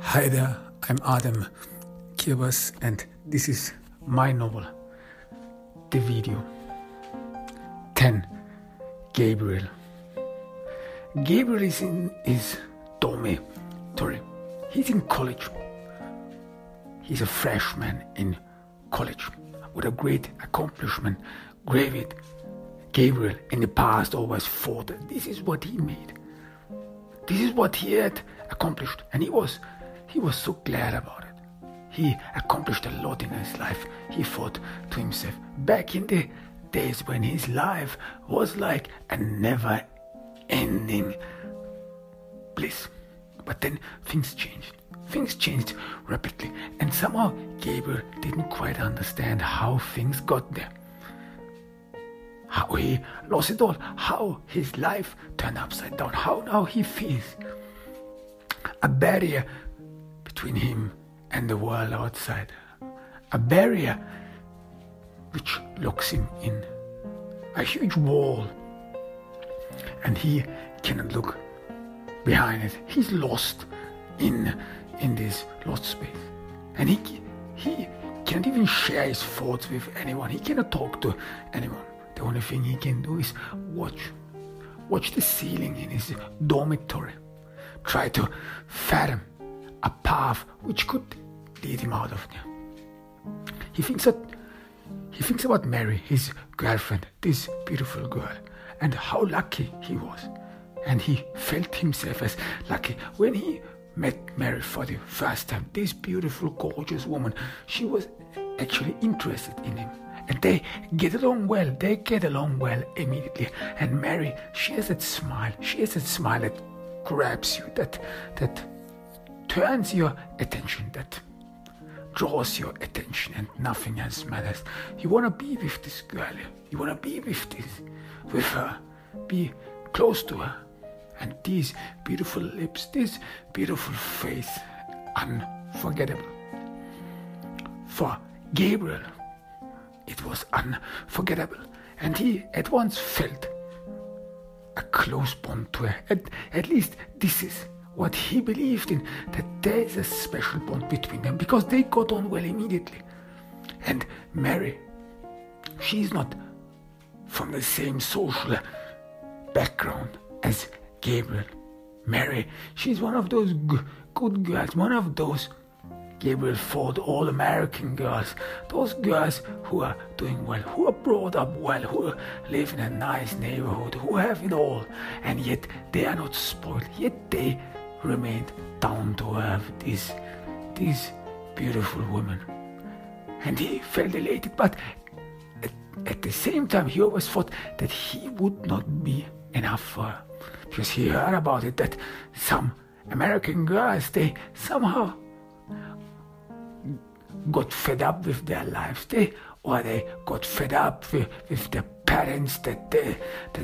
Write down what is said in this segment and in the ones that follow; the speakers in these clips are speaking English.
Hi there, I'm Adam Kirbas and this is my novel, the video. 10. Gabriel. Gabriel is in his dormitory. He's in college. He's a freshman in college with a great accomplishment. Gabriel in the past always thought that this is what he made. This is what he had accomplished, and he was so glad about it. He accomplished a lot in his life. He thought to himself, back in the days when his life was like a never-ending bliss. But then things changed. Things changed rapidly, and somehow Gabriel didn't quite understand how things got there. How he lost it all, how his life turned upside down, how now he feels a barrier between him and the world outside. A barrier which locks him in a huge wall, and he cannot look behind it. He's lost in this lost space, and he can't even share his thoughts with anyone. He cannot talk to anyone. The only thing he can do is watch the ceiling in his dormitory, try to fathom a path which could lead him out of there. He thinks about Mary, his girlfriend, this beautiful girl, and how lucky he was. And he felt himself as lucky when he met Mary for the first time. This beautiful, gorgeous woman, she was actually interested in him. And they get along well. They get along well immediately. And Mary, she has that smile. She has that smile that grabs you, that turns your attention, that draws your attention, and nothing else matters. You want to be with this girl. You want to be with her. Be close to her. And these beautiful lips, this beautiful face, unforgettable. For Gabriel, it was unforgettable, and he at once felt a close bond to her. At least this is what he believed in, that there is a special bond between them, because they got on well immediately. And Mary, she's not from the same social background as Gabriel. Mary, she's one of those good girls, one of those Gabriel thought all-American girls, those girls who are doing well, who are brought up well, who live in a nice neighborhood, who have it all, and yet they are not spoiled, yet they remained down to earth, these beautiful women. And he felt elated, but at the same time he always thought that he would not be enough for her, because he heard about it, that some American girls, they somehow got fed up with their lives, they got fed up with their parents, that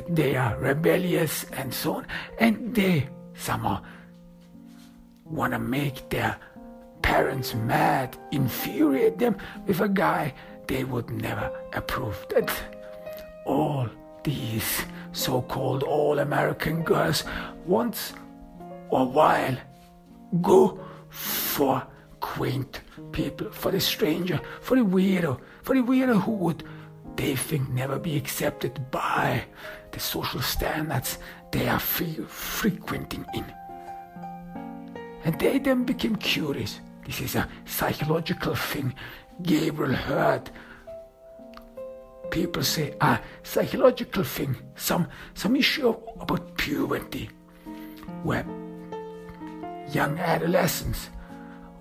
they are rebellious and so on, and they somehow want to make their parents mad, infuriate them with a guy they would never approve. That all these so-called all-American girls once or while go for quaint people, for the stranger, for the weirdo who would, they think, never be accepted by the social standards they are frequenting in. And they then became curious. This is a psychological thing. Gabriel heard people say, psychological thing, some issue about puberty, where young adolescents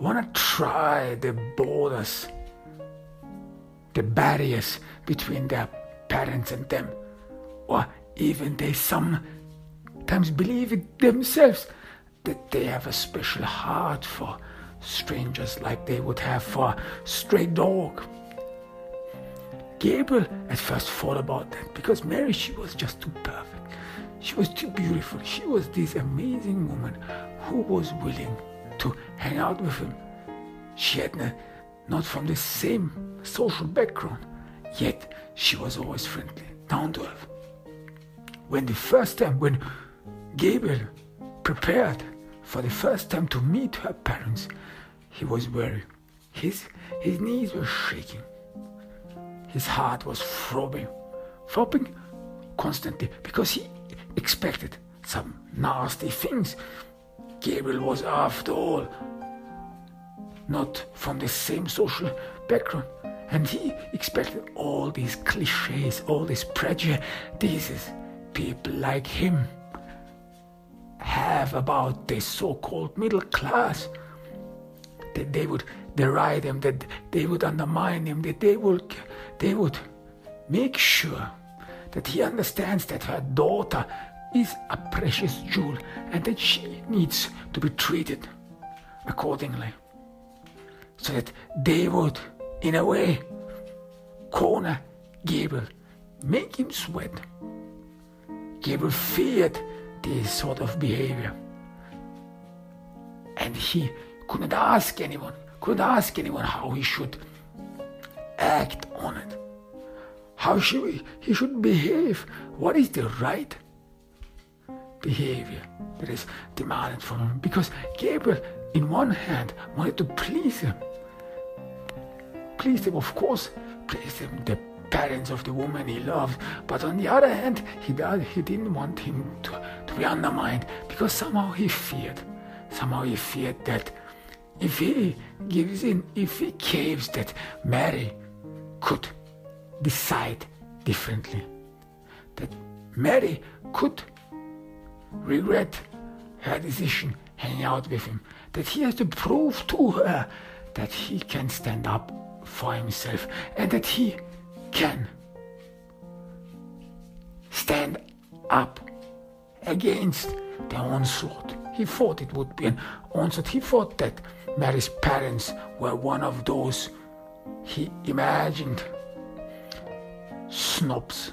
want to try the borders, the barriers between their parents and them, or even they sometimes believe it themselves, that they have a special heart for strangers like they would have for a stray dog. Gabriel at first thought about that, because Mary, she was just too perfect. She was too beautiful. She was this amazing woman who was willing to hang out with him. She had not from the same social background, yet she was always friendly, down to earth. When Gabriel prepared for the first time to meet her parents, he was weary. His knees were shaking. His heart was throbbing constantly, because he expected some nasty things. Gabriel was, after all, not from the same social background, and he expected all these cliches, all these prejudices people like him have about the so-called middle class, that they would deride him, that they would undermine him, that they would make sure that he understands that her daughter is a precious jewel and that she needs to be treated accordingly. So that they would, in a way, corner Gabriel, make him sweat. Gabriel feared this sort of behavior. And he couldn't ask anyone how he should act on it. How he should behave. What is the right behavior that is demanded from him? Because Gabriel, in one hand, wanted to please him, of course, please him, the parents of the woman he loved. But on the other hand, he didn't want him to be undermined, because somehow he feared that if he gives in, if he caves, that Mary could decide differently, that Mary could regret her decision hanging out with him, that he has to prove to her that he can stand up for himself and that he can stand up against the onslaught. He thought it would be an onslaught. He thought that Mary's parents were one of those, he imagined, snobs,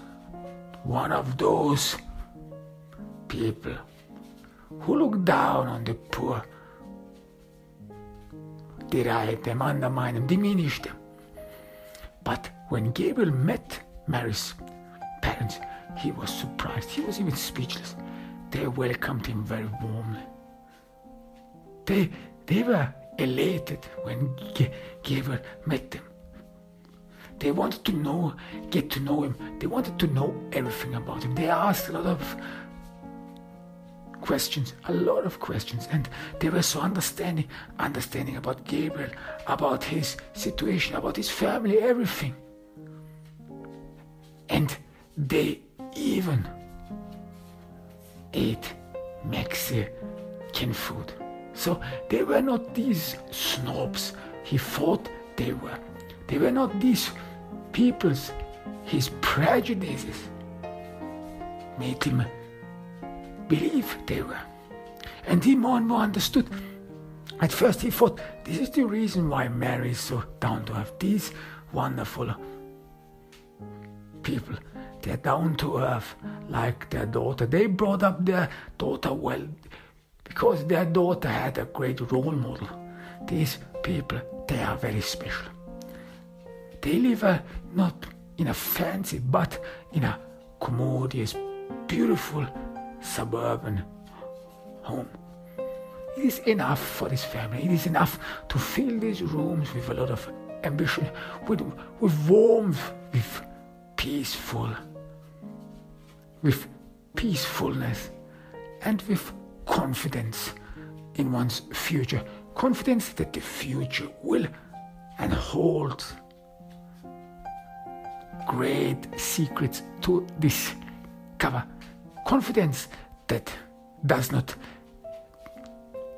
one of those people who look down on the poor, deride them, undermine them, diminish them. But when Gabriel met Mary's parents, he was surprised. He was even speechless. They welcomed him very warmly. They were elated when Gabriel met them. They wanted to get to know him. They wanted to know everything about him. They asked a lot of questions, and they were so understanding about Gabriel, about his situation, about his family, everything. And they even ate Mexican food. So they were not these snobs he thought they were. They were not these peoples his prejudices made him believe they were. And he more and more understood. At first he thought, this is the reason why Mary is so down to earth. These wonderful people, they're down to earth like their daughter. They brought up their daughter well, because their daughter had a great role model. These people, they are very special. They live not in a fancy, but in a commodious, beautiful suburban home. It is enough for this family. It is enough to fill these rooms with a lot of ambition, with warmth, with peacefulness, and with confidence in one's future. Confidence that the future will and holds great secrets to discover. Confidence that does not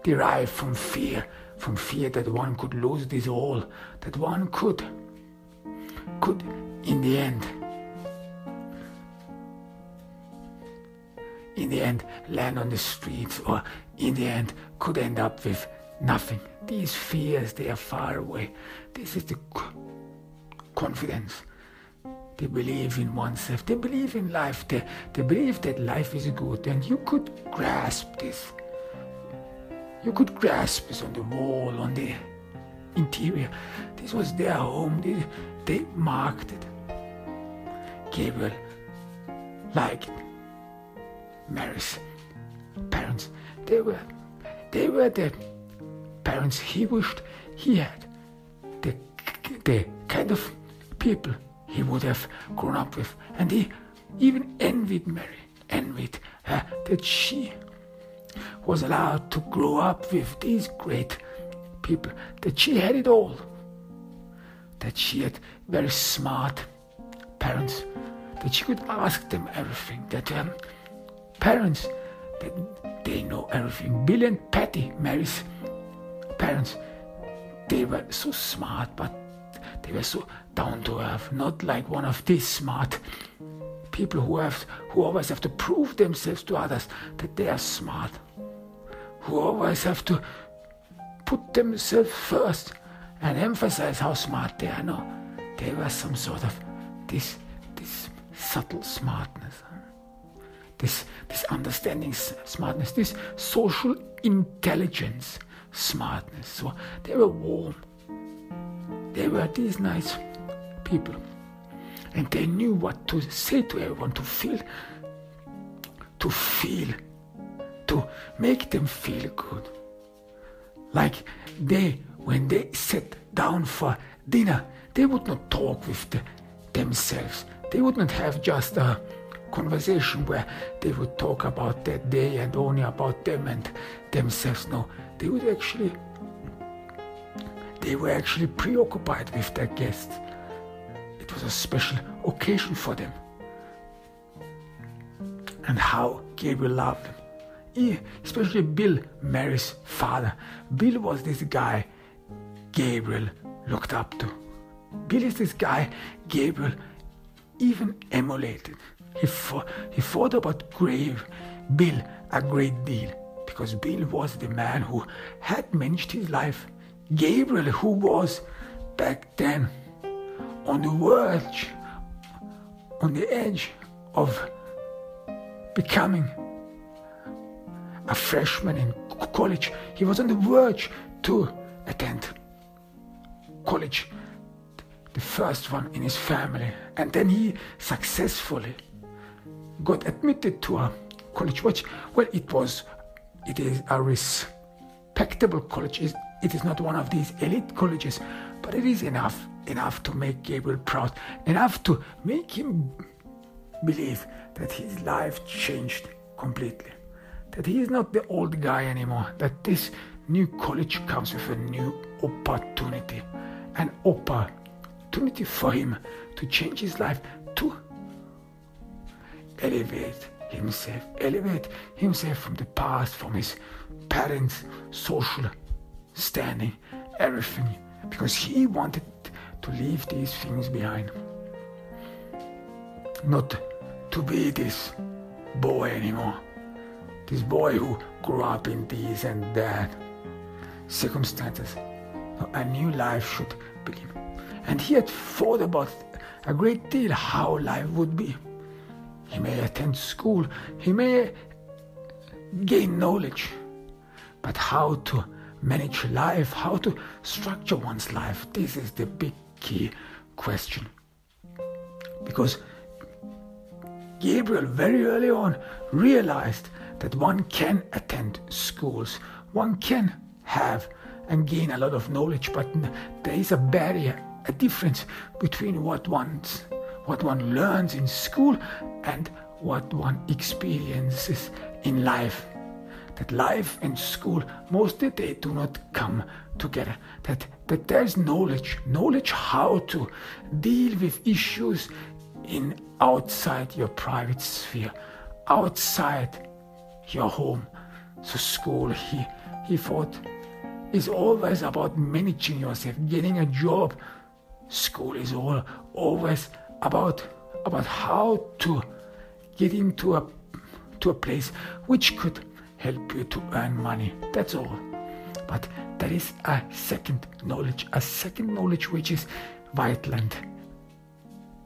derive from fear that one could lose this all, that one could in the end land on the streets, or in the end could end up with nothing. These fears, they are far away. This is the confidence. They believe in oneself. They believe in life. They believe that life is good, and you could grasp this. You could grasp this on the wall, on the interior. This was their home. They marked it. Gabriel liked Mary's parents. They were They were the parents he wished he had. The kind of people he would have grown up with. And he even envied Mary, envied her that she was allowed to grow up with these great people, that she had it all, that she had very smart parents, that she could ask them everything, that parents, that they know everything. Bill and Patty, Mary's parents, they were so smart, but they were so down to earth, not like one of these smart people who always have to prove themselves to others that they are smart, who always have to put themselves first and emphasize how smart they are. No, they were some sort of this subtle smartness, this understanding smartness, this social intelligence smartness. So they were warm. They were these nice people. And they knew what to say to everyone, to make them feel good. Like when they sat down for dinner, they would not talk with themselves. They would not have just a conversation where they would talk about their day and only about them and themselves. No, they were actually preoccupied with their guests. It was a special occasion for them. And how Gabriel loved them. Especially Bill, Mary's father. Bill was this guy Gabriel looked up to. Bill is this guy Gabriel even emulated. He thought about Bill a great deal, because Bill was the man who had managed his life. Gabriel, who was back then on the edge of becoming a freshman in college. He was on the verge to attend college, the first one in his family. And then he successfully got admitted to a college, which, well, it is a respectable college. It is not one of these elite colleges, but it is enough to make Gabriel proud, enough to make him believe that his life changed completely, that he is not the old guy anymore, that this new college comes with a new opportunity, an opportunity for him to change his life, to elevate himself from the past, from his parents' social standing, everything, because he wanted to leave these things behind. Not to be this boy anymore, this boy who grew up in these and that circumstances. No, a new life should begin. And he had thought about a great deal how life would be. He may attend school, he may gain knowledge, but how to manage life, how to structure one's life, this is the big key question. Because Gabriel very early on realized that one can attend schools, one can have and gain a lot of knowledge, but there is a barrier, a difference between what one learns in school and what one experiences in life. That life and school, mostly they do not come together. That there's knowledge how to deal with issues outside your private sphere, outside your home. So school, he thought, is always about managing yourself, getting a job. School is always about how to get into a place which could help you to earn money. That's all. But there is a second knowledge which is vital and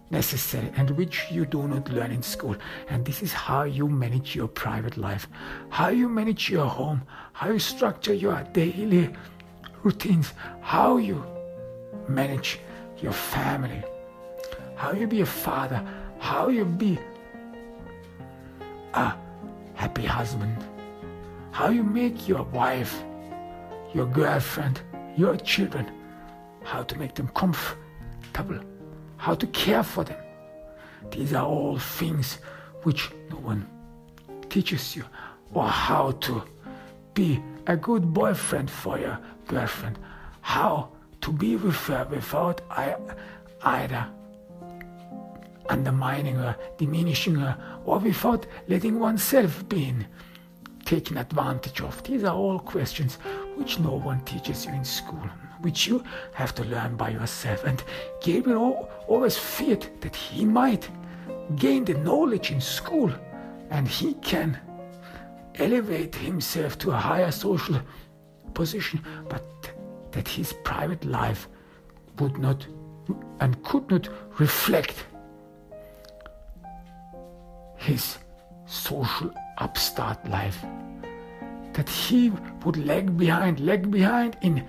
necessary, and which you do not learn in school. And this is how you manage your private life, how you manage your home, how you structure your daily routines, how you manage your family, how you be a father, how you be a happy husband, how you make your wife, your girlfriend, your children, how to make them comfortable, how to care for them. These are all things which no one teaches you. Or how to be a good boyfriend for your girlfriend, how to be with her without either undermining her, diminishing her, or without letting oneself be taken advantage of. These are all questions which no one teaches you in school, which you have to learn by yourself. And Gabriel always feared that he might gain the knowledge in school and he can elevate himself to a higher social position, but that his private life would not and could not reflect his social upstart life, that he would lag behind in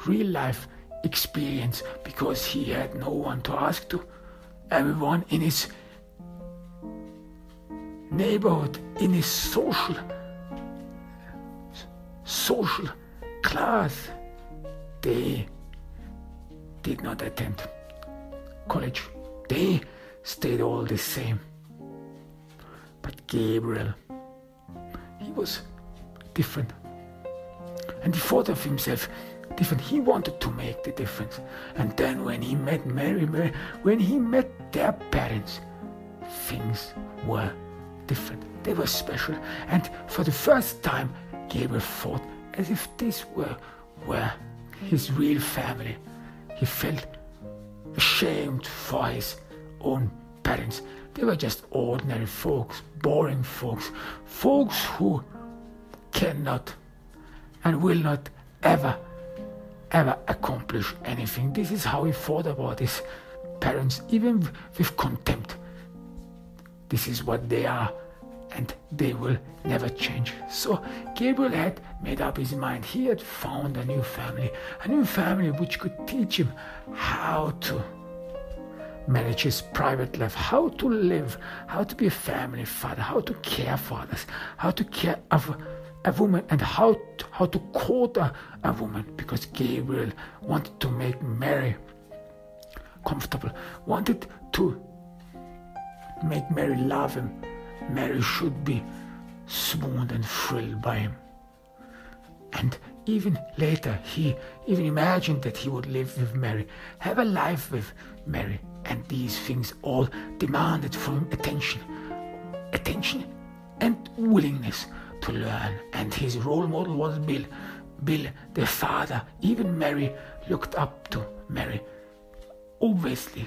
real life experience because he had no one to ask to. Everyone in his neighborhood, in his social class, they did not attend college. They stayed all the same. But Gabriel, he was different. And he thought of himself different. He wanted to make the difference. And then when he met Mary, when he met their parents, things were different. They were special. And for the first time, Gabriel thought as if this were his real family. He felt ashamed for his own parents. They were just ordinary folks, boring folks who cannot and will not ever accomplish anything. This is how he thought about his parents, even with contempt. This is what they are, and they will never change. So Gabriel had made up his mind. He had found a new family which could teach him how to manage his private life, how to live, how to be a family father, how to care for others, how to care of a woman, and how to court a woman, because Gabriel wanted to make Mary comfortable, wanted to make Mary love him. Mary should be swooned and thrilled by him. And even later, he even imagined that he would live with Mary, have a life with Mary. And these things all demanded from him attention and willingness to learn. And his role model was Bill, the father. Even Mary looked up to Mary, obviously,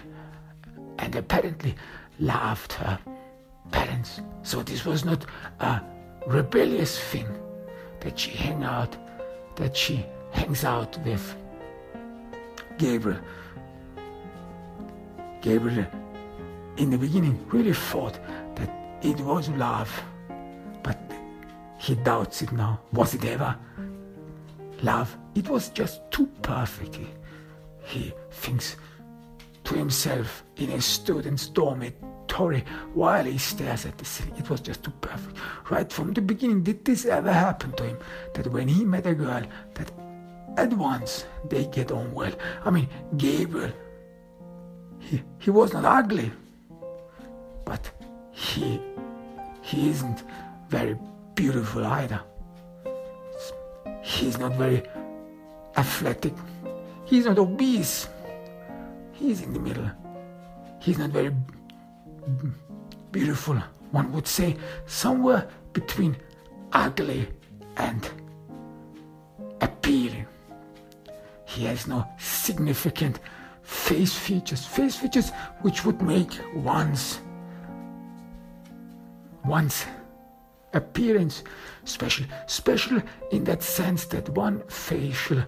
and apparently loved her parents. So this was not a rebellious thing that she hangs out with Gabriel. Gabriel, in the beginning, really thought that it was love, but he doubts it now. Was it ever love? It was just too perfect. He thinks to himself in a student's dormitory while he stares at the ceiling. It was just too perfect. Right from the beginning, did this ever happen to him? That when he met a girl, that at once they get on well. I mean, Gabriel, he was not ugly, but he isn't very beautiful either. He's not very athletic. He's not obese. He's in the middle. He's not very beautiful. One would say somewhere between ugly and appealing. He has no significant face features which would make one's appearance special in that sense that one facial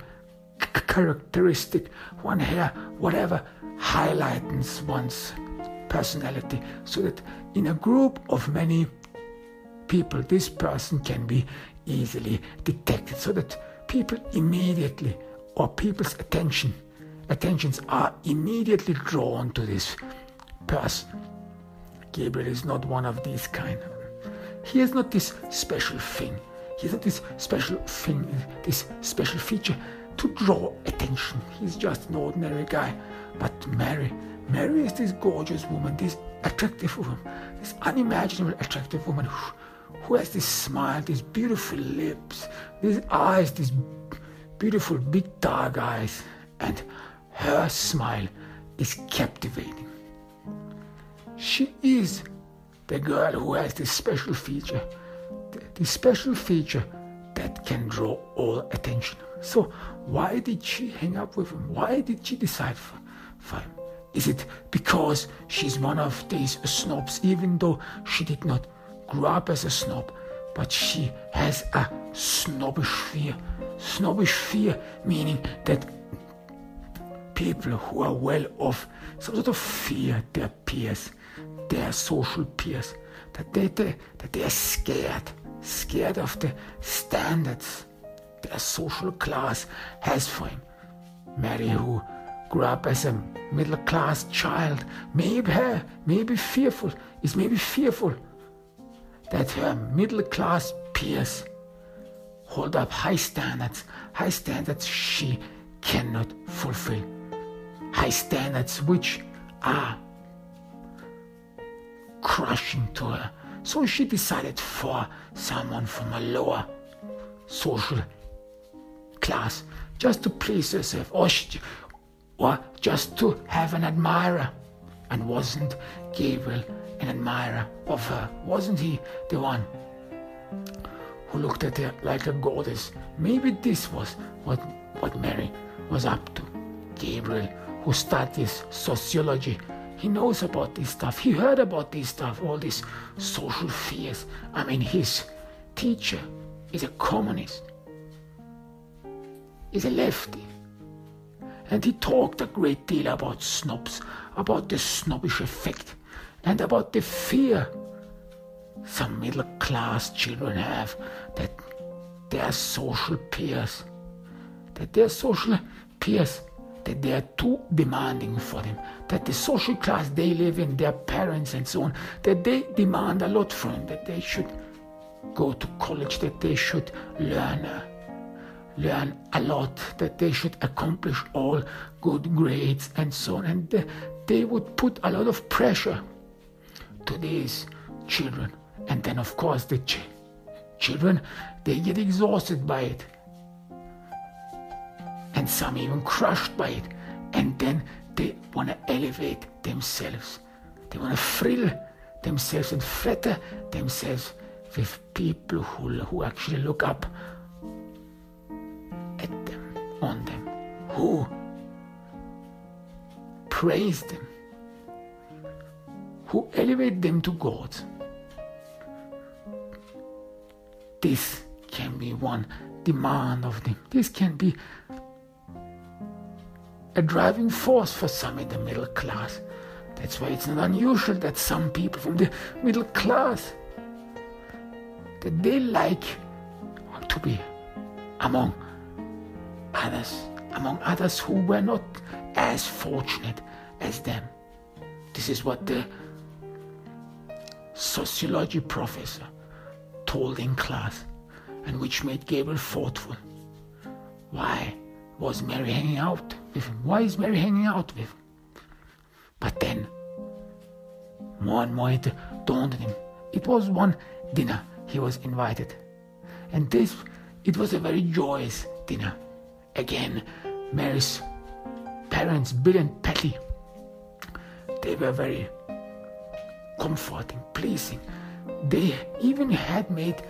characteristic, one hair, whatever, highlights one's personality, so that in a group of many people this person can be easily detected, so that people immediately, or people's attentions are immediately drawn to this person. Gabriel is not one of these kind. He has not this special thing. He has not this special thing, this special feature to draw attention. He's just an ordinary guy. But Mary is this gorgeous woman, this attractive woman, this unimaginable attractive woman who has this smile, these beautiful lips, these eyes, these beautiful big dark eyes, and her smile is captivating. She is the girl who has this special feature, this special feature that can draw all attention. So why did she hang up with him? Why did she decide for him? Is it because she's one of these snobs, even though she did not grow up as a snob, but she has a snobbish fear? Snobbish fear meaning that people who are well off some sort of fear their peers, their social peers, that they are scared of the standards their social class has for him. Mary, who grew up as a middle-class child, may be fearful that her middle-class peers hold up high standards she cannot fulfill, high standards which are crushing to her. So she decided for someone from a lower social class, just to please herself, or just to have an admirer. And wasn't Gabriel an admirer of her? Wasn't he the one who looked at her like a goddess? Maybe this was what Mary was up to. Gabriel, who studies sociology, he knows about this stuff. He heard about this stuff, all these social fears. I mean, his teacher is a communist, is a lefty. And he talked a great deal about snobs, about the snobbish effect, and about the fear some middle-class children have that their social peers, that they are too demanding for them, that the social class they live in, their parents and so on, that they demand a lot from them, that they should go to college, that they should learn a lot, that they should accomplish all good grades and so on. And they would put a lot of pressure to these children. And then, of course, the children, they get exhausted by it. And some even crushed by it. And then they want to elevate themselves. They want to thrill themselves and flatter themselves with people who actually look up at them, on them, who praise them, who elevate them to God. This can be one demand of them. This can be a driving force for some in the middle class. That's why it's not unusual that some people from the middle class, that they like to be among others who were not as fortunate as them. This is what the sociology professor told in class, and which made Gabriel thoughtful. Why was Mary hanging out with him? Why is Mary hanging out with him? But then, more and more it dawned on him. It was one dinner he was invited. And it was a very joyous dinner. Again, Mary's parents, Bill and Patty, they were very comforting, pleasing. They even had made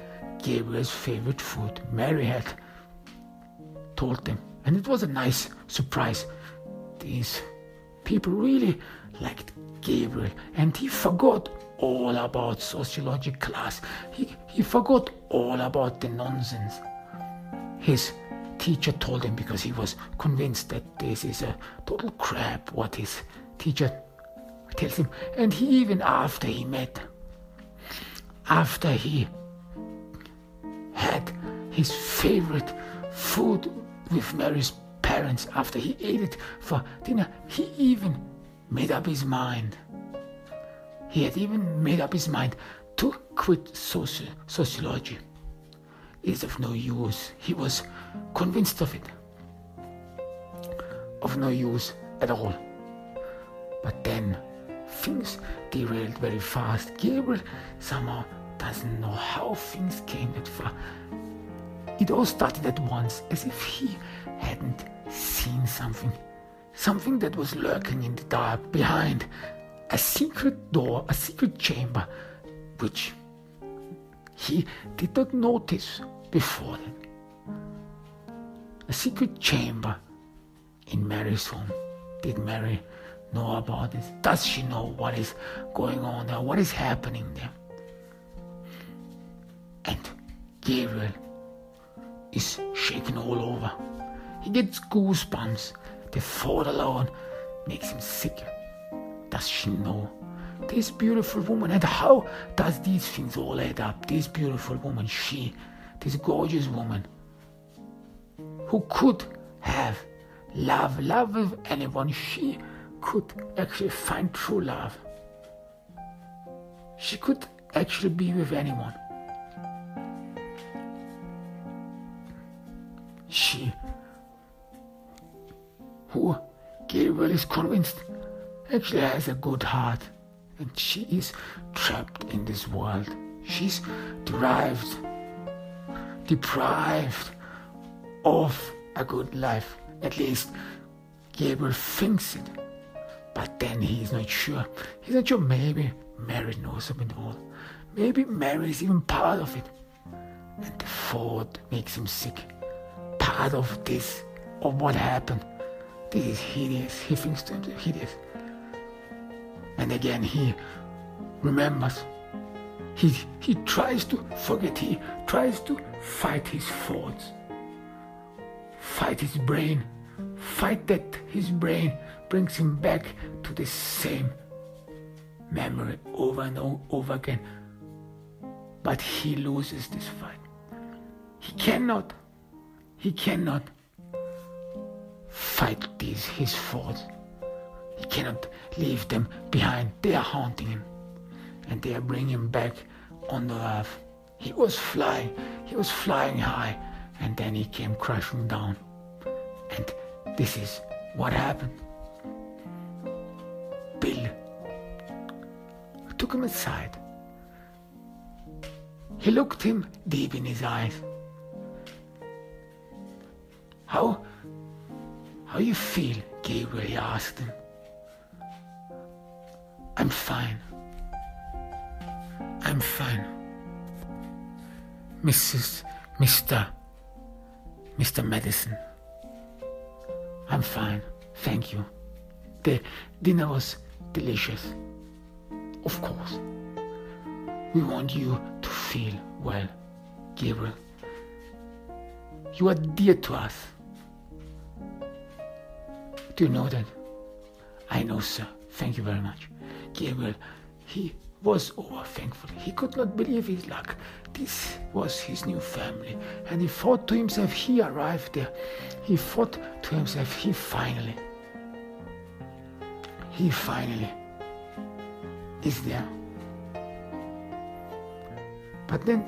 Gabriel's favorite food. Mary had told them. And it was a nice surprise. These people really liked Gabriel. And he forgot all about sociology class. He forgot all about the nonsense his teacher told him, because he was convinced that this is a total crap what his teacher tells him. And he, even after he had his favorite food with Mary's parents, after he ate it for dinner, he even made up his mind. He had even made up his mind to quit sociology is of no use. He was convinced of it. Of no use at all. But then things derailed very fast. Gabriel somehow doesn't know how things came that far. It all started at once, as if he hadn't seen something that was lurking in the dark behind a secret door, a secret chamber, which he did not notice before then. A secret chamber in Mary's home. Did Mary know about this? Does she know what is going on there? What is happening there? And Gabriel is shaken all over. He gets goosebumps. The thought alone makes him sick. Does she know? This beautiful woman, and how does these things all add up? This beautiful woman, this gorgeous woman, who could have love with anyone. She could actually find true love. She could actually be with anyone. She, who Gabriel is convinced actually has a good heart, and she is trapped in this world. She's deprived of a good life. At least Gabriel thinks it. But then he's not sure. He's not sure. Maybe Mary knows about it all. Maybe Mary is even part of it. And the thought makes him sick. Part of this, of what happened. This is hideous. He thinks to himself, hideous. And again he remembers. He tries to forget. He tries to fight his thoughts. Fight his brain. Fight that his brain brings him back to the same memory over and over again. But he loses this fight. He cannot fight his thoughts. He cannot leave them behind. They are haunting him, and they are bringing him back on the earth. He was flying high, and then he came crashing down. And this is what happened. Bill took him aside. He looked him deep in his eyes. How you feel, Gabriel? He asked him. I'm fine, Mr. Madison. I'm fine, thank you. The dinner was delicious. Of course. We want you to feel well, Gabriel. You are dear to us. Do you know that? I know, sir. Thank you very much. Gabriel, he was over thankful. He could not believe his luck. This was his new family. And he thought to himself, he arrived there. He thought to himself, he finally is there. But then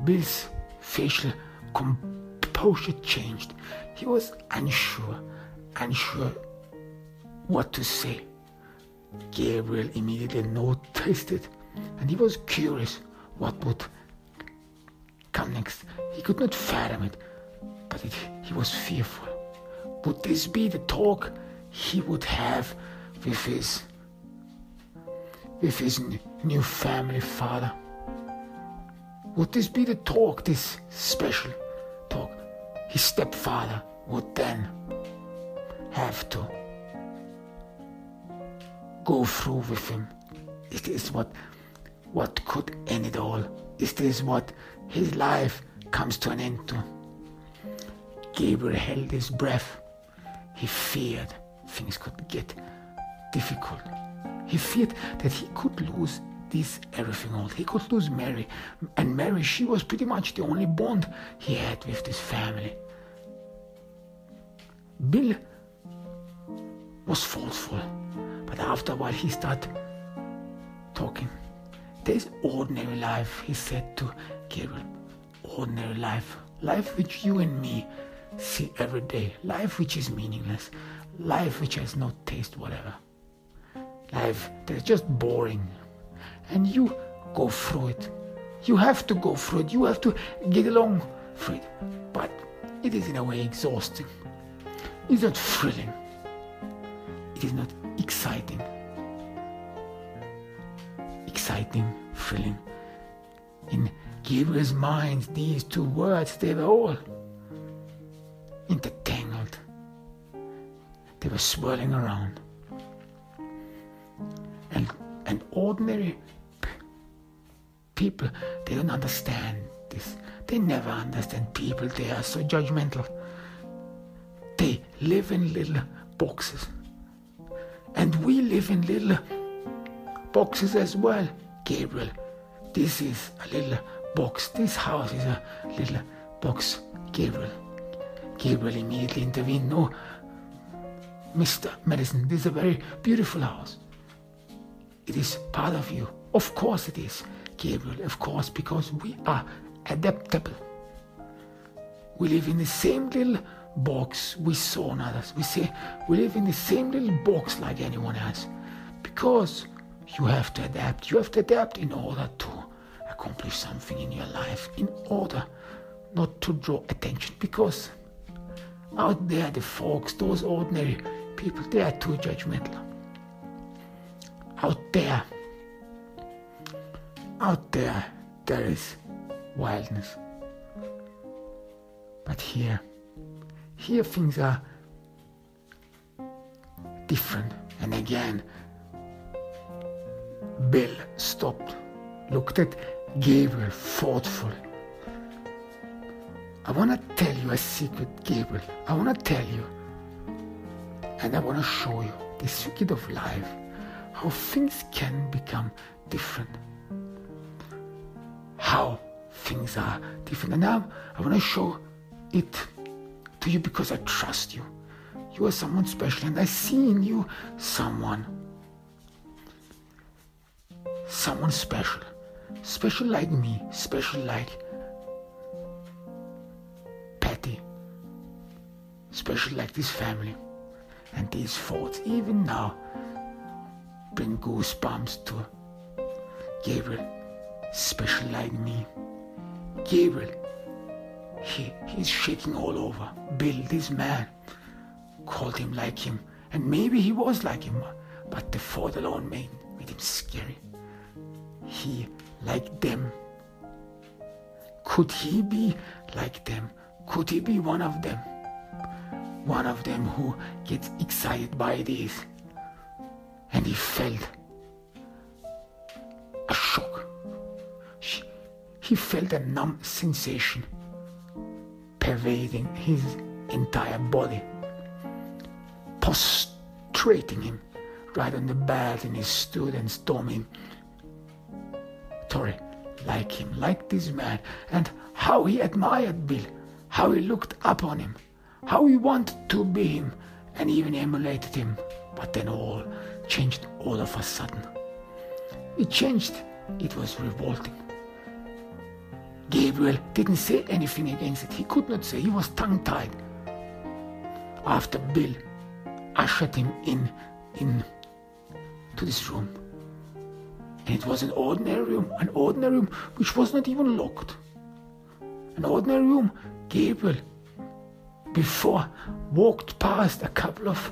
Bill's facial composure changed. He was unsure what to say. Gabriel immediately noticed it, and he was curious what would come next. He could not fathom it, but he was fearful. Would this be the talk he would have with his new family father? Would this be the talk, this special talk? His stepfather would then have to go through with him. Is this what could end it all? Is this what his life comes to an end to? Gabriel held his breath. He feared things could get difficult. He feared that he could lose everything all. He could lose Mary. And Mary, she was pretty much the only bond he had with this family. Bill was thoughtful, but after a while he started talking. There's ordinary life, he said to Gabriel. Ordinary life. Life which you and me see every day. Life which is meaningless. Life which has no taste whatever. Life that's just boring. And you go through it. You have to go through it. You have to get along through it. But it is in a way exhausting. It's not thrilling. It is not exciting. Exciting, thrilling. In Gabriel's mind, these two words, they were all intertangled. They were swirling around. And ordinary people, they don't understand this. They never understand people. They are so judgmental. They live in little boxes. And we live in little boxes as well. Gabriel, this is a little box. This house is a little box. Gabriel immediately intervened. No, Mr. Medicine, this is a very beautiful house. It is part of you. Of course it is, Gabriel, of course, because we are adaptable. We live in the same little box we saw in others. We live in the same little box like anyone else. Because you have to adapt. You have to adapt in order to accomplish something in your life, in order not to draw attention. Because out there, the folks, those ordinary people, they are too judgmental. Out there, there is wildness. But here things are different. And again, Bill stopped, looked at Gabriel thoughtfully. I want to tell you a secret, Gabriel. I want to tell you, and I want to show you the secret of life, how things can become different, how things are different. And now I want to show it to you because I trust you. You are someone special, and I see in you someone special. Special like me, special like Patty, special like this family. And these thoughts, even now, bring goosebumps to Gabriel. Special like me. Gabriel, he's shaking all over. Bill, this man, called him like him. And maybe he was like him, but the thought alone made him scary. He like them. Could he be like them? Could he be one of them? One of them who gets excited by this. And he felt a shock. He felt a numb sensation pervading his entire body, prostrating him right on the bed, and he stood and storming. Tori, like him, like this man, and how he admired Bill, how he looked up on him, how he wanted to be him, and even emulated him. But then all changed all of a sudden. It changed. It was revolting. Gabriel didn't say anything against it. He could not say. He was tongue-tied. After Bill ushered him in to this room. And it was an ordinary room which was not even locked. An ordinary room. Gabriel, before, walked past a couple of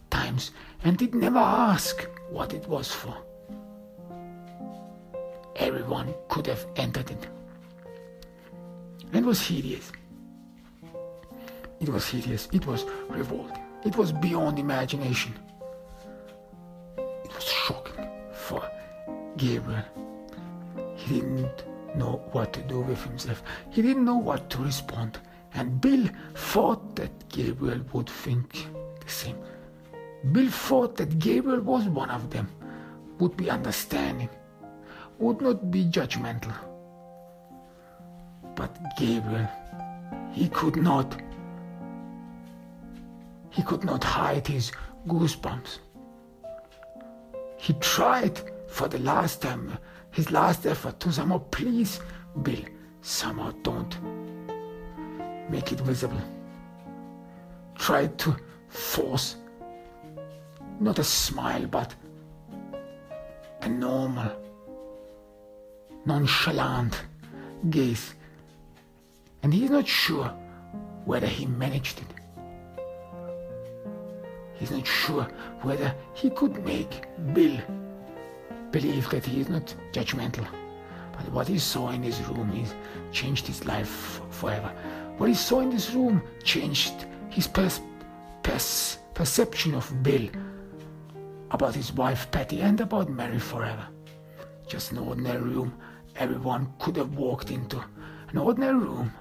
times and did never ask what it was for. Everyone could have entered it. And it was hideous. It was hideous. It was revolting. It was beyond imagination. It was shocking for Gabriel. He didn't know what to do with himself. He didn't know what to respond. And Bill thought that Gabriel would think the same. Bill thought that Gabriel was one of them, would be understanding, would not be judgmental. But Gabriel, he could not hide his goosebumps. He tried for the last time, his last effort to somehow please Bill. Somehow don't make it visible. Try to force not a smile, but a normal, nonchalant gaze. And he's not sure whether he managed it. He's not sure whether he could make Bill believe that he is not judgmental. But what he saw in this room changed his life forever. What he saw in this room changed his perception of Bill, about his wife Patty, and about Mary forever. Just an ordinary room everyone could have walked into. An ordinary room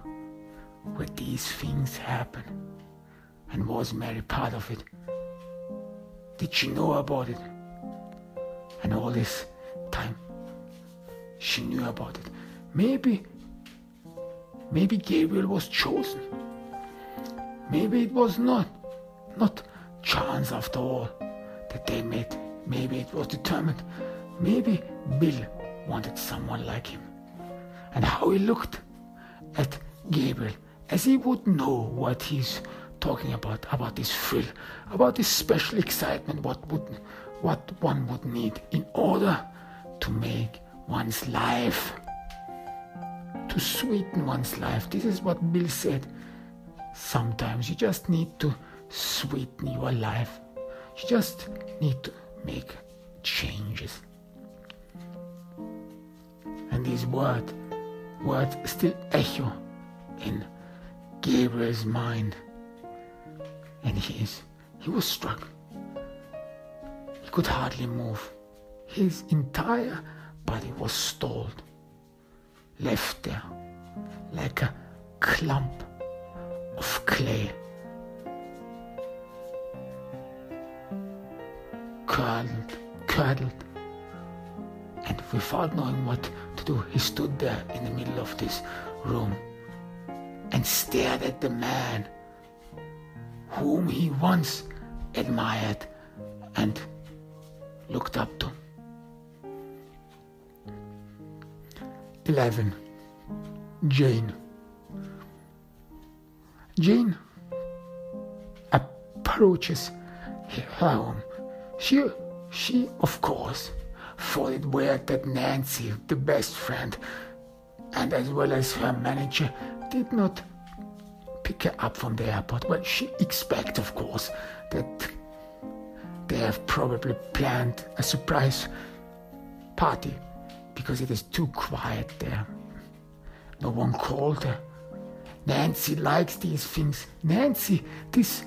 where these things happen. And was Mary part of it? Did she know about it? And all this time she knew about it. Maybe Gabriel was chosen. Maybe it was not chance after all that they met. Maybe it was determined. Maybe Bill wanted someone like him. And how he looked at Gabriel, as he would know what he's talking about this thrill, about this special excitement, what one would need in order to make one's life, to sweeten one's life. This is what Bill said. Sometimes you just need to sweeten your life. You just need to make changes. And these words still echo in Gabriel's mind. And he was struck. He could hardly move. His entire body was stalled, left there like a clump of clay, curdled, and without knowing what to do, he stood there in the middle of this room and stared at the man whom he once admired and looked up to. 11. Jane approaches her home. She of course thought it weird that Nancy, the best friend, and as well as her manager, did not pick her up from the airport. Well, she expects, of course, that they have probably planned a surprise party because it is too quiet there. No one called her. Nancy likes these things. Nancy, this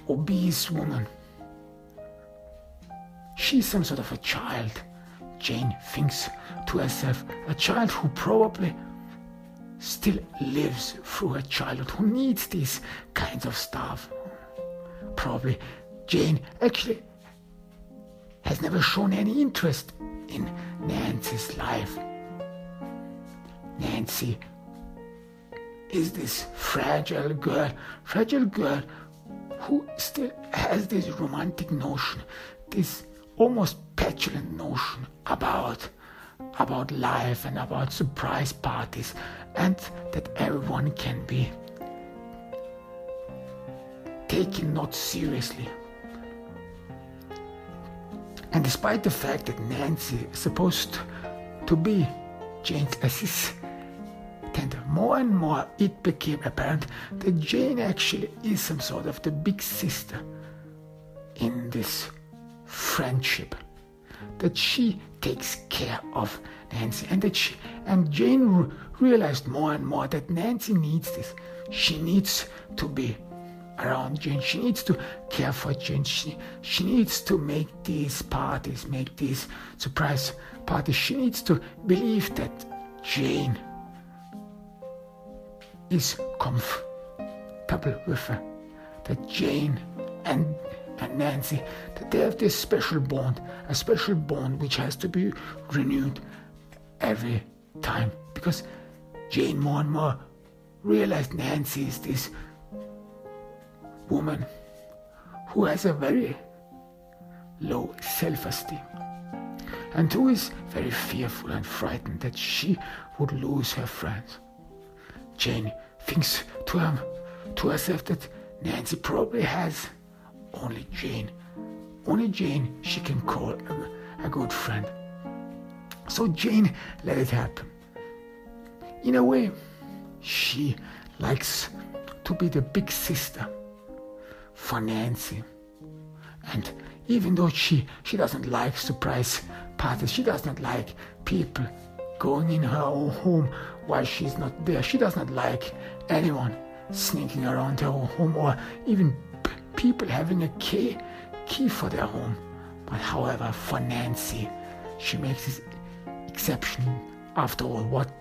obese woman, she's some sort of a child. Jane thinks to herself, a child who probably still lives through her childhood, who needs these kinds of stuff. Probably Jane actually has never shown any interest in Nancy's life. Nancy is this fragile girl who still has this romantic notion, this almost petulant notion about life and about surprise parties, and that everyone can be taken not seriously. And despite the fact that Nancy is supposed to be Jane's assistant, more and more it became apparent that Jane actually is some sort of the big sister in this friendship, that she takes care of Nancy, and Jane realized more and more that Nancy needs this. She needs to be around Jane. She needs to care for Jane. She needs to make these parties, make these surprise parties. She needs to believe that Jane is comfortable with her, that Jane and Nancy, that they have this special bond, a special bond which has to be renewed every time, because Jane more and more realized Nancy is this woman who has a very low self-esteem. and who is very fearful and frightened that she would lose her friends. Jane thinks to herself that Nancy probably has only Jane she can call a good friend. So Jane let it happen. In a way, she likes to be the big sister for Nancy. And even though she doesn't like surprise parties, she doesn't like people going in her own home while she's not there. She does not like anyone sneaking around her own home, or even people having a key for their home. But however, for Nancy, she makes this exception. After all, what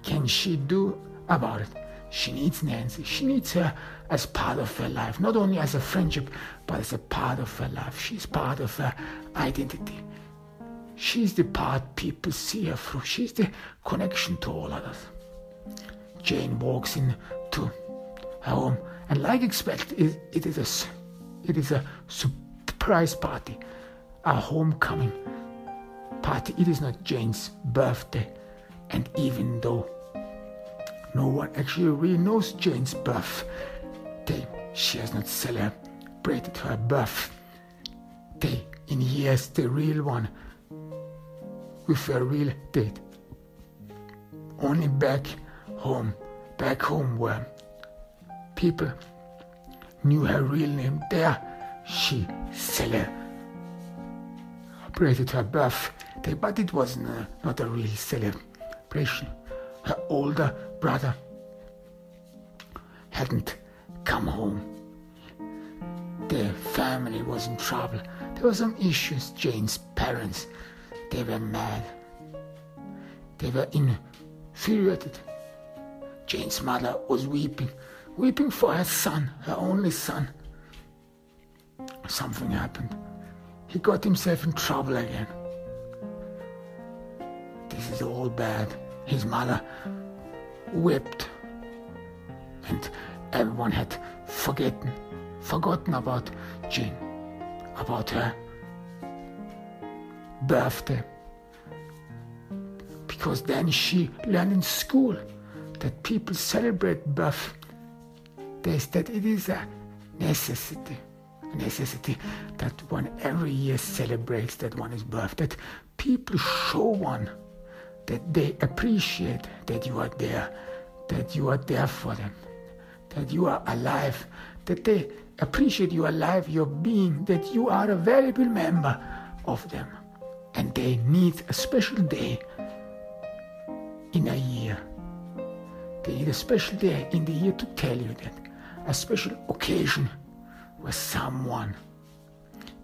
can she do about it? She needs Nancy. She needs her as part of her life, not only as a friendship, but as a part of her life. She's part of her identity. She's the part people see her through. She's the connection to all others. Jane walks into her home, and like expected, it is a surprise party, a homecoming party. It is not Jane's birthday, and even though no one actually really knows Jane's birthday, she has not celebrated her birthday in years, the real one, with a real date. Only back home where people knew her real name, there she celebrated her birthday, but it was not a real celebration. Her older brother hadn't come home. The family was in trouble. There were some issues. Jane's parents, they were mad. They were infuriated. Jane's mother was weeping for her son, her only son. Something happened. He got himself in trouble again. This is all bad. His mother wept, and everyone had forgotten about Jane, about her birthday, because then she learned in school that people celebrate birthdays, that it is a necessity that one every year celebrates that one is birthday, that people show one that they appreciate that you are there for them, that you are alive, that they appreciate you alive, your being, that you are a valuable member of them, and they need a special day in a year. They need a special day in the year to tell you that, a special occasion where someone,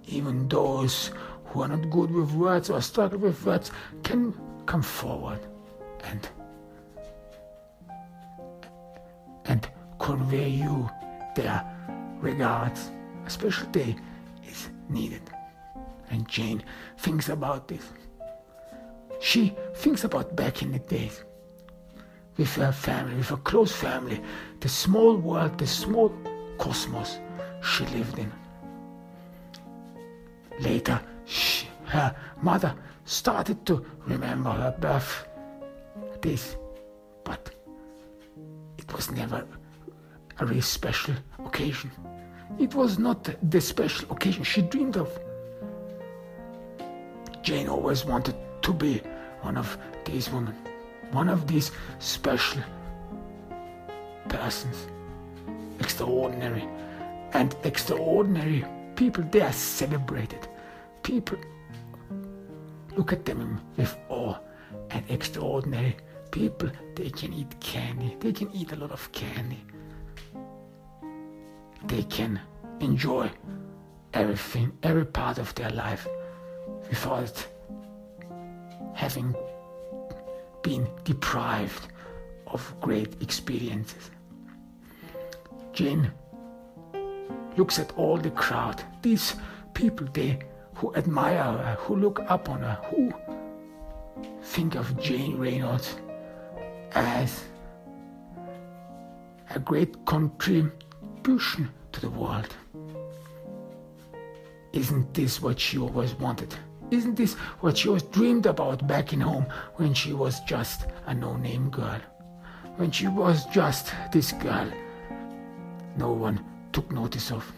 even those who are not good with words or struggle with words, can come forward and convey you their regards. A special day is needed. And Jane thinks about this. She thinks about back in the days, with her family, with her close family, the small world, the small cosmos she lived in. Later, her mother started to remember her birthdays, but it was never a really special occasion. It was not the special occasion she dreamed of. Jane always wanted to be one of these women, one of these special persons, extraordinary. And extraordinary people, they are celebrated. People look at them with awe. And extraordinary people, they can eat candy. They can eat a lot of candy. They can enjoy everything, every part of their life, without having been deprived of great experiences. Jane looks at all the crowd, these people, who admire her, who look up on her, who think of Jane Reynolds as a great contribution to the world. Isn't this what she always wanted? Isn't this what she was dreamed about back in home when she was just a no-name girl? When she was just this girl no one took notice of.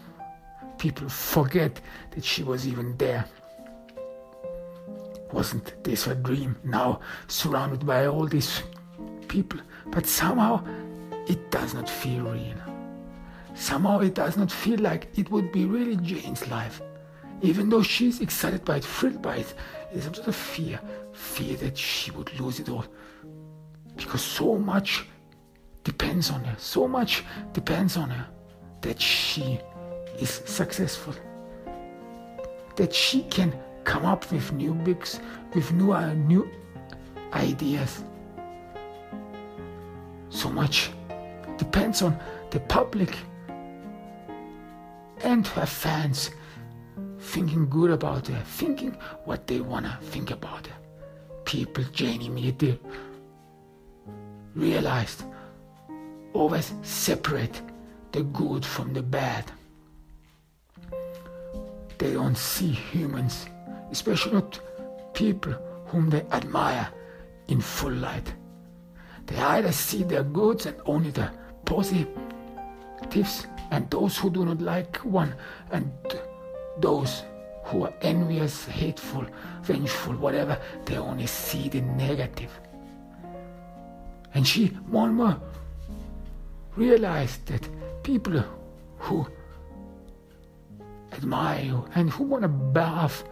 People forget that she was even there. Wasn't this her dream, now surrounded by all these people? But somehow it does not feel real. Somehow it does not feel like it would be really Jane's life. Even though she's excited by it, thrilled by it, there's some sort of fear that she would lose it all. Because so much depends on her, that she is successful, that she can come up with new books, with new ideas. So much depends on the public and her fans thinking good about her, thinking what they wanna think about her. People, Jane immediately realized, always separate the good from the bad. They don't see humans, especially not people whom they admire, in full light. They either see their goods and only the positives, and those who do not like one, and those who are envious, hateful, vengeful, whatever, they only see the negative. And she more and more realized that people who admire you and who want to bath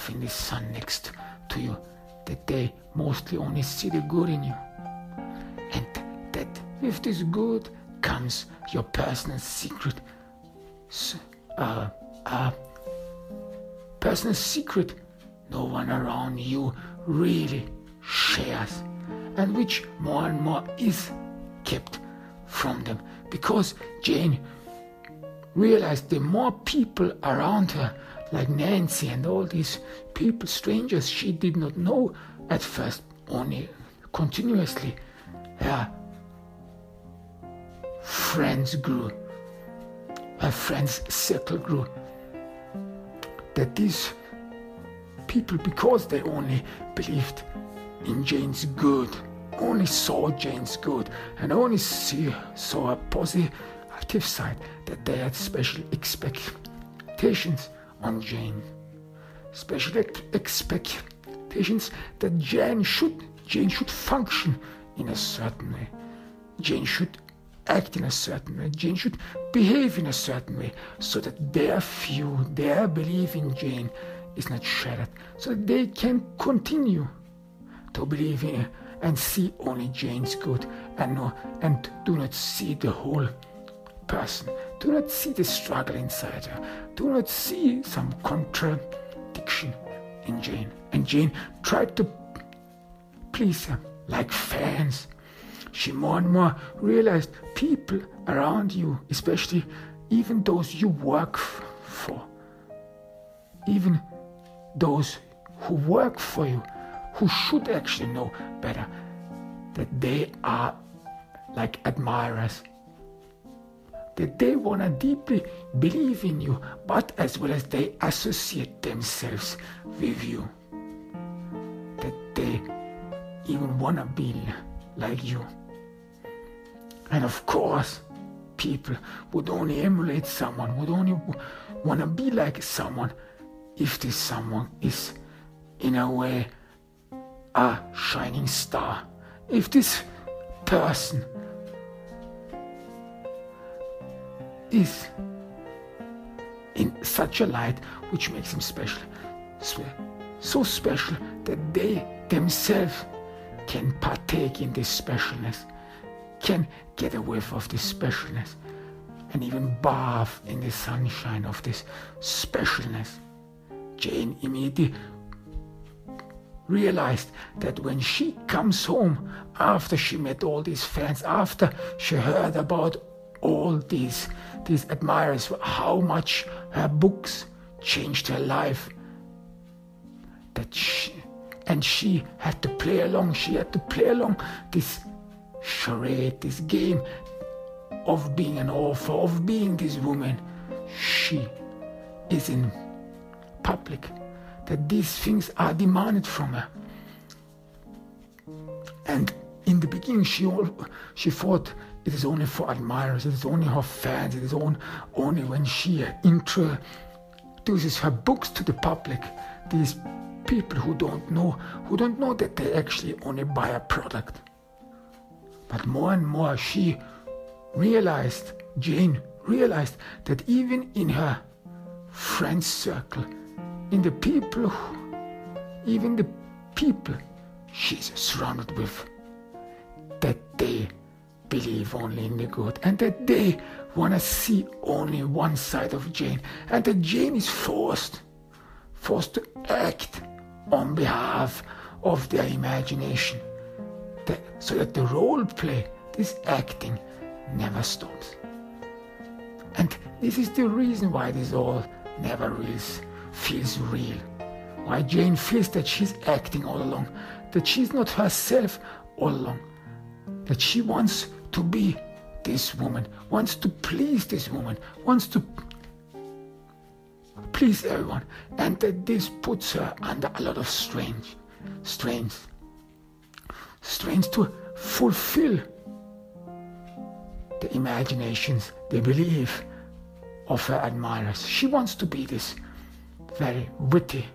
in the sun next to you, that they mostly only see the good in you. And that with this good comes your personal secret. Personal secret no one around you really shares, and which more and more is kept from them. Because Jane realized the more people around her, like Nancy and all these people, strangers she did not know at first, only continuously, her friends grew, her friends' circle grew. That these people, because they only believed in Jane's good, only saw Jane's good, and only saw a positive side, that they had special expectations on Jane. Special expectations that Jane should function in a certain way. Jane should act in a certain way. Jane should behave in a certain way, so that their belief in Jane is not shattered, so that they can continue to believe in her and see only Jane's good, and do not see the whole person, do not see the struggle inside her, do not see some contradiction in Jane. And Jane tried to please her, like fans. She more and more realized people around you, especially even those you work for, even those who work for you, who should actually know better, that they are like admirers, that they want to deeply believe in you, but as well as they associate themselves with you, that they even want to be like you. And of course, people would only emulate someone, would only want to be like someone, if this someone is, in a way, a shining star. If this person is in such a light which makes him special, so special that they themselves can partake in this specialness, can get a whiff of this specialness, and even bath in the sunshine of this specialness. Jane immediately realized that when she comes home, after she met all these fans, after she heard about all these admirers, how much her books changed her life, that she had to play along. She had to play along this charade, this game of being an author, of being this woman. She is in public. that these things are demanded from her. And in the beginning, she thought it is only for admirers, it is only her fans, it is only when she introduces her books to the public, these people who don't know that they actually only buy a product. But more and more Jane realized that even in her friends circle, even the people she's surrounded with, that they believe only in the good, and that they want to see only one side of Jane, and that Jane is forced to act on behalf of their imagination, so that the role play, this acting, never stops. And this is the reason why this all never really feels real. Why Jane feels that she's acting all along, that she's not herself all along, that she wants to be this woman, wants to please this woman, wants to please everyone, and that this puts her under a lot of strains to fulfill the imaginations, the belief of her admirers. She wants to be this very witty,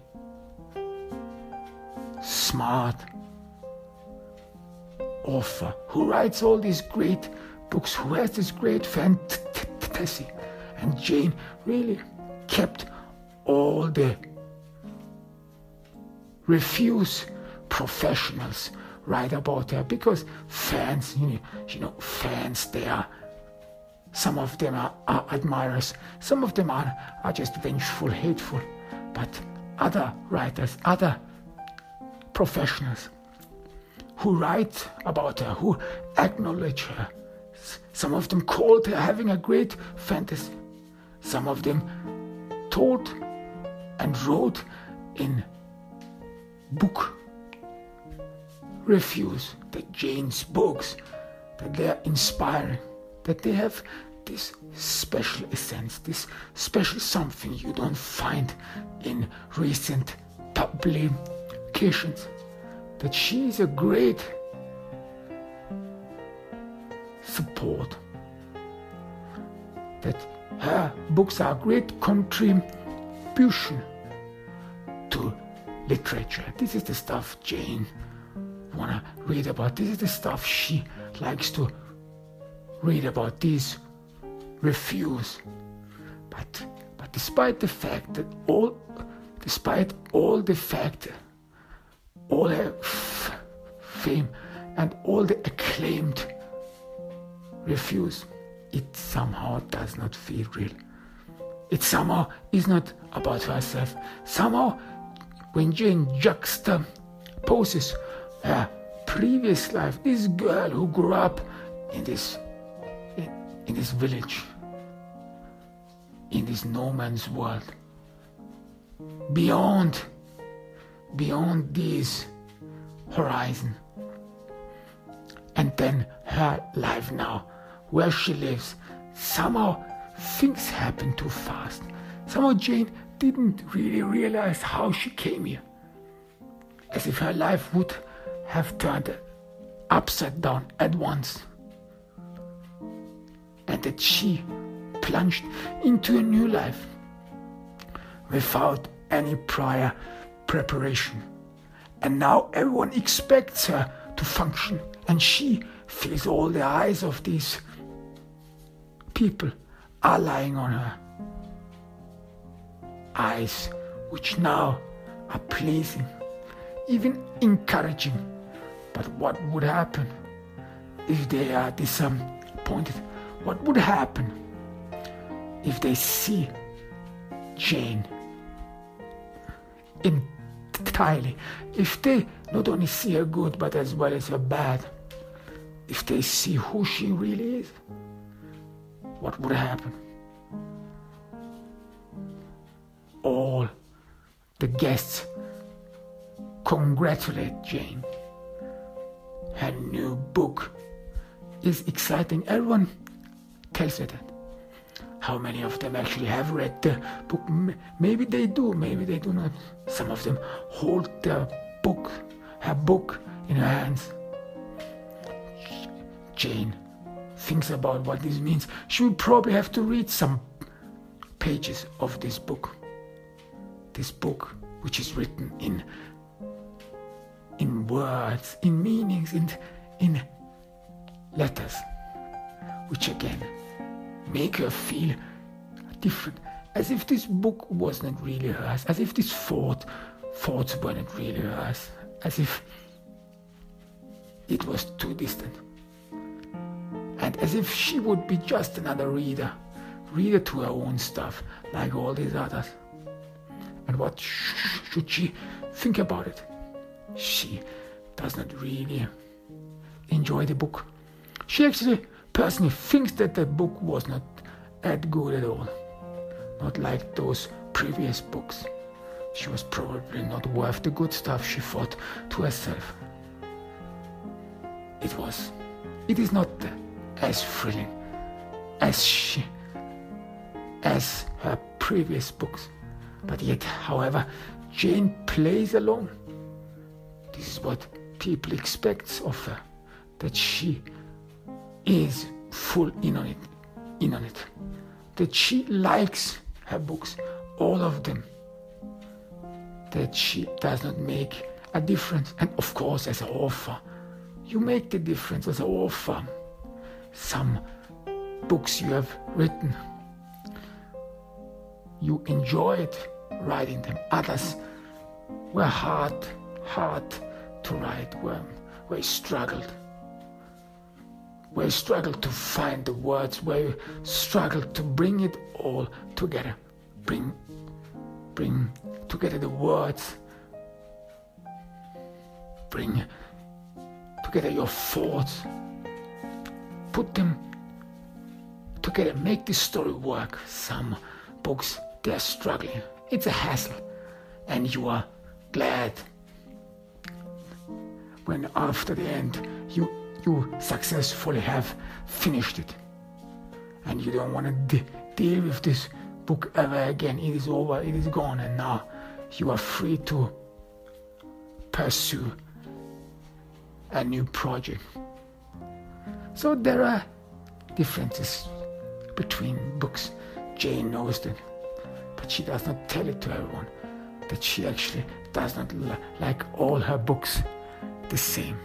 smart author who writes all these great books, who has this great fantasy. And Jane really kept all the refuse professionals right about her, because fans, fans, some of them are admirers, some of them are just vengeful, hateful, but other writers, other professionals who write about her, who acknowledge her, some of them called her having a great fantasy, some of them told and wrote in book reviews that Jane's books, that they are inspiring, that they have this special essence, this special something you don't find in recent publications, that she is a great support, that her books are a great contribution to literature. This is the stuff Jane wanna read about. This is the stuff she likes to read about, these reviews. But despite the fact that all her fame and all the acclaimed reviews, it somehow does not feel real. It somehow is not about herself. Somehow, when Jane juxtaposes her previous life, this girl who grew up in this village, in this no man's world, beyond this horizon, and then her life now, where she lives, somehow things happen too fast. Somehow Jane didn't really realize how she came here, as if her life would have turned upside down at once, and that she plunged into a new life without any prior preparation. And now everyone expects her to function, and she feels all the eyes of these people are lying on her. Eyes which now are pleasing, even encouraging. But what would happen if they are disappointed? What would happen if they see Jane entirely? If they not only see her good, but as well as her bad? If they see who she really is? What would happen? All the guests congratulate Jane. Her new book is exciting. Everyone tells her that. how many of them actually have read the book. Maybe they do, maybe they do not. Some of them hold her book in her hands. Jane thinks about what this means. She will probably have to read some pages of this book. This book, which is written in words, in meanings, in letters, which again make her feel different, as if this book was not really hers, as if these thoughts were not really hers, as if it was too distant, and as if she would be just another reader to her own stuff, like all these others. And what should she think about it? She does not really enjoy the book. She actually personally thinks that the book was not that good at all. Not like those previous books. She was probably not worth the good stuff, she thought to herself. It is not as thrilling as her previous books. But yet, however, Jane plays along. This is what people expect of her, that she is full in on it, that she likes her books, all of them, that she does not make a difference. And of course, as an author, you make the difference as an author. Some books you have written, you enjoyed writing them. Others were hard to write, where you struggled to find the words, where you struggled to bring it all together, bring together the words, bring together your thoughts, put them together, make the story work. Some books, they're struggling. It's a hassle, and you are glad when after the end you successfully have finished it, and you don't want to deal with this book ever again. It is over, it is gone, and now you are free to pursue a new project. So there are differences between books. Jane knows that, but she does not tell it to everyone, that she actually does not like all her books the same.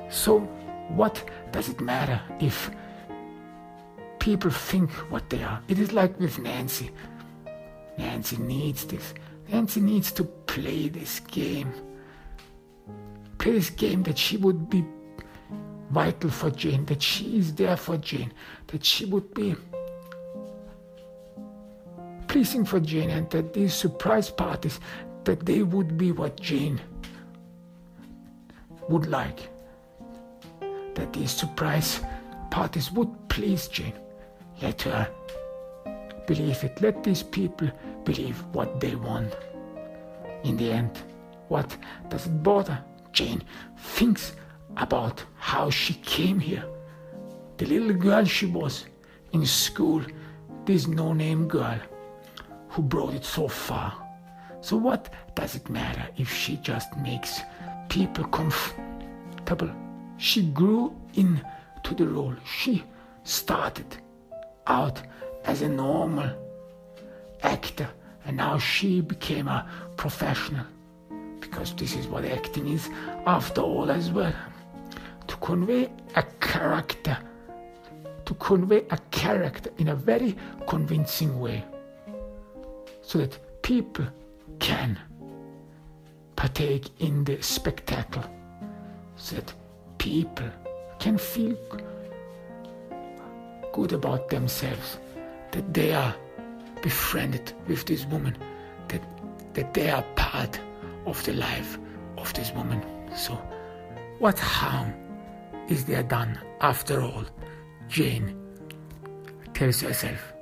So what does it matter if people think what they are? It is like with Nancy. Nancy needs this. Nancy needs to play this game. Play this game that she would be vital for Jane, that she is there for Jane, that she would be pleasing for Jane, and that these surprise parties, that they would be what Jane would like. That these surprise parties would please Jane. Let her believe it. Let these people believe what they want. In the end, what does it bother? Jane thinks about how she came here. The little girl she was in school, this no-name girl who brought it so far. So what does it matter if she just makes people comfortable? She grew into the role. She started out as a normal actor, and now she became a professional, because this is what acting is after all as well. To convey a character in a very convincing way, so that people can partake in the spectacle, so that people can feel good about themselves, that they are befriended with this woman, that they are part of the life of this woman. So what harm is there done after all? Jane tells herself.